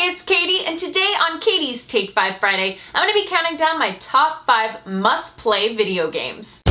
Hey, it's Katie, and today on Katie's Take 5 Friday, I'm going to be counting down my top 5 must-play video games.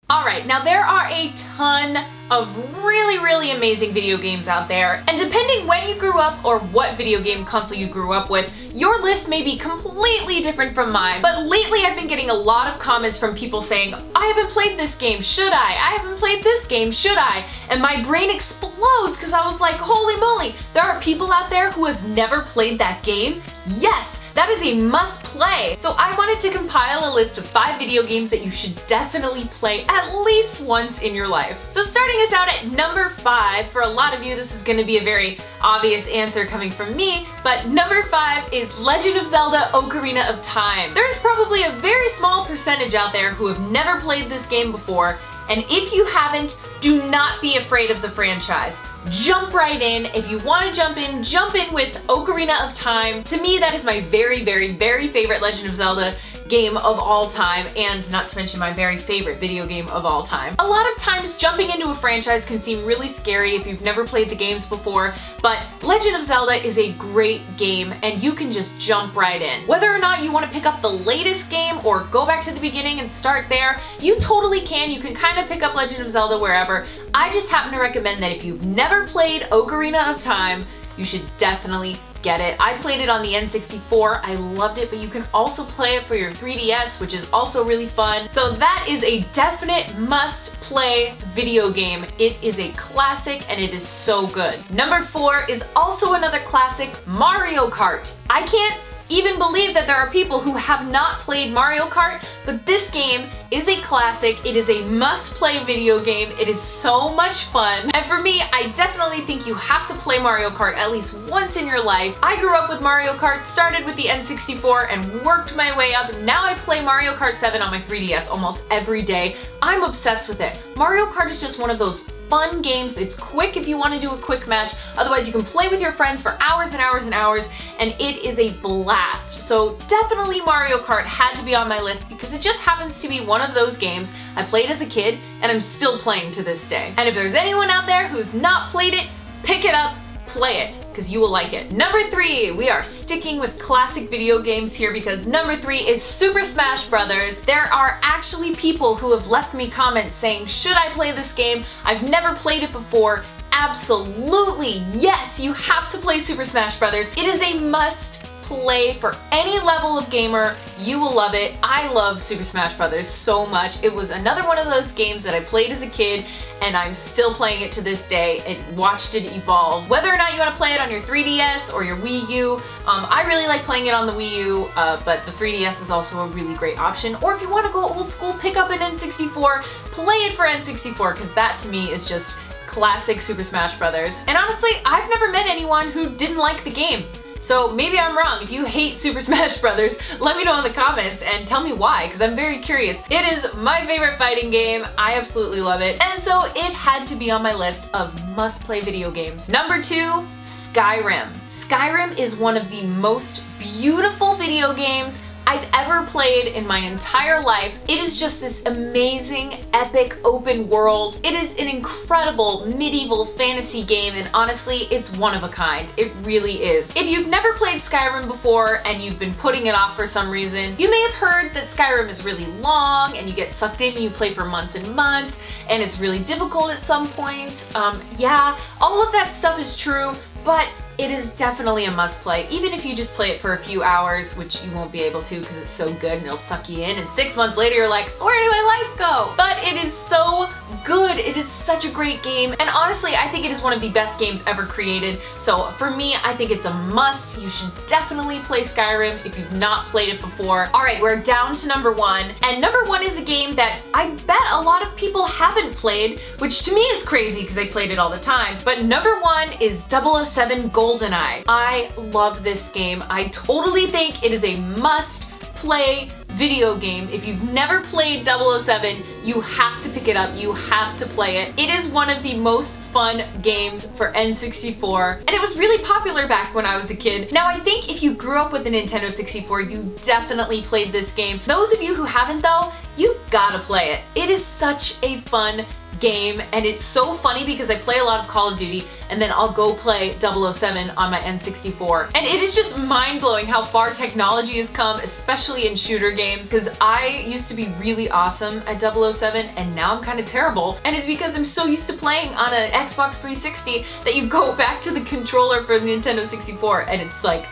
Alright, now there are a ton of really amazing video games out there, and depending when you grew up or what video game console you grew up with, your list may be completely different from mine. But lately I've been getting a lot of comments from people saying, I haven't played this game, should I? I haven't played this game, should I? And my brain explodes because I was like, holy moly, there are people out there who have never played that game? Yes! That is a must play. So I wanted to compile a list of 5 video games that you should definitely play at least once in your life. So starting us out at number 5, for a lot of you this is going to be a very obvious answer coming from me, but number 5 is Legend of Zelda Ocarina of Time. There's probably a very small percentage out there who have never played this game before, and if you haven't, do not be afraid of the franchise. Jump right in. If you want to jump in with Ocarina of Time. To me, that is my very favorite Legend of Zelda game of all time, and not to mention my very favorite video game of all time. A lot of times jumping into a franchise can seem really scary if you've never played the games before, but Legend of Zelda is a great game and you can just jump right in. Whether or not you want to pick up the latest game or go back to the beginning and start there, you totally can. You can kind of pick up Legend of Zelda wherever. I just happen to recommend that if you've never played Ocarina of Time, you should definitely get it. I played it on the N64, I loved it, but you can also play it for your 3DS, which is also really fun. So that is a definite must-play video game. It is a classic and it is so good. Number 4 is also another classic, Mario Kart. I can't even believe that there are people who have not played Mario Kart, but this game is a classic. It is a must-play video game. It is so much fun. And for me, I definitely think you have to play Mario Kart at least once in your life. I grew up with Mario Kart, started with the N64, and worked my way up. Now I play Mario Kart 7 on my 3DS almost every day. I'm obsessed with it. Mario Kart is just one of those fun games. It's quick if you want to do a quick match. Otherwise, you can play with your friends for hours and hours and hours, and it is a blast. So definitely Mario Kart had to be on my list because it just happens to be one of those games I played as a kid and I'm still playing to this day. And if there's anyone out there who's not played it, pick it up, play it, because you will like it. Number 3, we are sticking with classic video games here because number 3 is Super Smash Brothers. There are actually people who have left me comments saying, should I play this game? I've never played it before. Absolutely, yes, you have to play Super Smash Brothers. It is a must play for any level of gamer. You will love it. I love Super Smash Brothers so much. It was another one of those games that I played as a kid and I'm still playing it to this day and watched it evolve. Whether or not you want to play it on your 3DS or your Wii U, I really like playing it on the Wii U, but the 3DS is also a really great option. Or if you want to go old school, pick up an N64, play it for N64, because that to me is just classic Super Smash Brothers. And honestly, I've never met anyone who didn't like the game. So maybe I'm wrong. If you hate Super Smash Brothers, let me know in the comments and tell me why, because I'm very curious. It is my favorite fighting game. I absolutely love it. And so it had to be on my list of must-play video games. Number 2, Skyrim. Skyrim is one of the most beautiful video games I've ever played in my entire life. It is just this amazing, epic open world. It is an incredible medieval fantasy game, and honestly, it's one of a kind. It really is. If you've never played Skyrim before and you've been putting it off for some reason, you may have heard that Skyrim is really long and you get sucked in and you play for months and months and it's really difficult at some points. Yeah, all of that stuff is true, but it is definitely a must-play, even if you just play it for a few hours, which you won't be able to because it's so good and it'll suck you in, and 6 months later you're like, where did my life go? But it is so good. It is such a great game, and honestly, I think it is one of the best games ever created. So for me, I think it's a must. You should definitely play Skyrim if you've not played it before. Alright, we're down to number 1, and number 1 is a game that I bet a lot of people haven't played, which to me is crazy because I played it all the time, but number 1 is 007 GoldenEye. I love this game. I totally think it is a must-play video game. If you've never played 007, you have to pick it up. You have to play it. It is one of the most fun games for N64, and it was really popular back when I was a kid. Now, I think if you grew up with a Nintendo 64, you definitely played this game. Those of you who haven't though, you gotta play it. It is such a fun game, and it's so funny because I play a lot of Call of Duty and then I'll go play 007 on my N64. And it is just mind-blowing how far technology has come, especially in shooter games, because I used to be really awesome at 007 and now I'm kind of terrible. And it's because I'm so used to playing on an Xbox 360 that you go back to the controller for the Nintendo 64 and it's like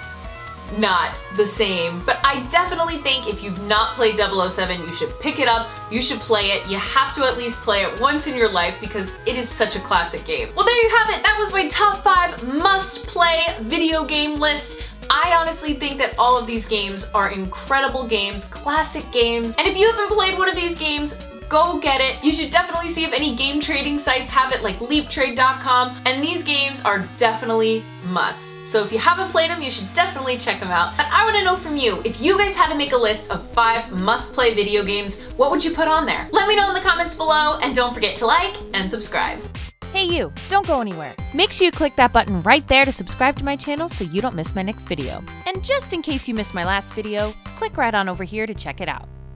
not the same. But I definitely think if you've not played 007, you should pick it up, you should play it. You have to at least play it once in your life because it is such a classic game. Well, there you have it. That was my top 5 must-play video game list. I honestly think that all of these games are incredible games, classic games, and if you haven't played one of these games, go get it. You should definitely see if any game trading sites have it, like leaptrade.com, and these games are definitely musts. So if you haven't played them, you should definitely check them out. But I want to know from you, if you guys had to make a list of 5 must-play video games, what would you put on there? Let me know in the comments below, and don't forget to like and subscribe. Hey you, don't go anywhere. Make sure you click that button right there to subscribe to my channel so you don't miss my next video. And just in case you missed my last video, click right on over here to check it out.